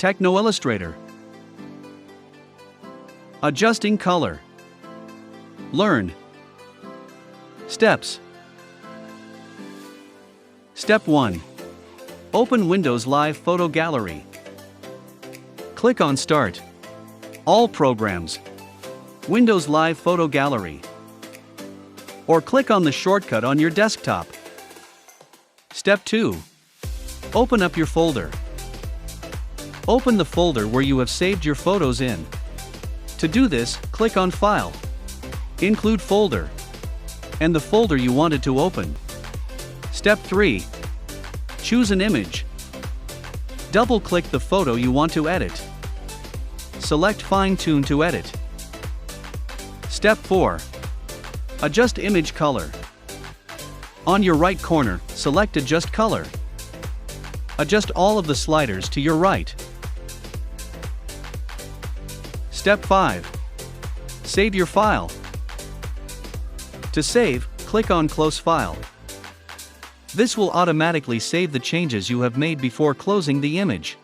TechnoIllustrator. Adjusting color. Learn. Steps. Step 1. Open Windows Live Photo Gallery. Click on Start. All Programs. Windows Live Photo Gallery. Or click on the shortcut on your desktop. Step 2. Open up your folder. Open the folder where you have saved your photos in. To do this, click on File, Include Folder, and the folder you wanted to open. Step 3. Choose an image. Double-click the photo you want to edit. Select Fine Tune to edit. Step 4. Adjust image color. On your right corner, select Adjust Color. Adjust all of the sliders to your right. Step 5. Save your file. To save, click on Close File. This will automatically save the changes you have made before closing the image.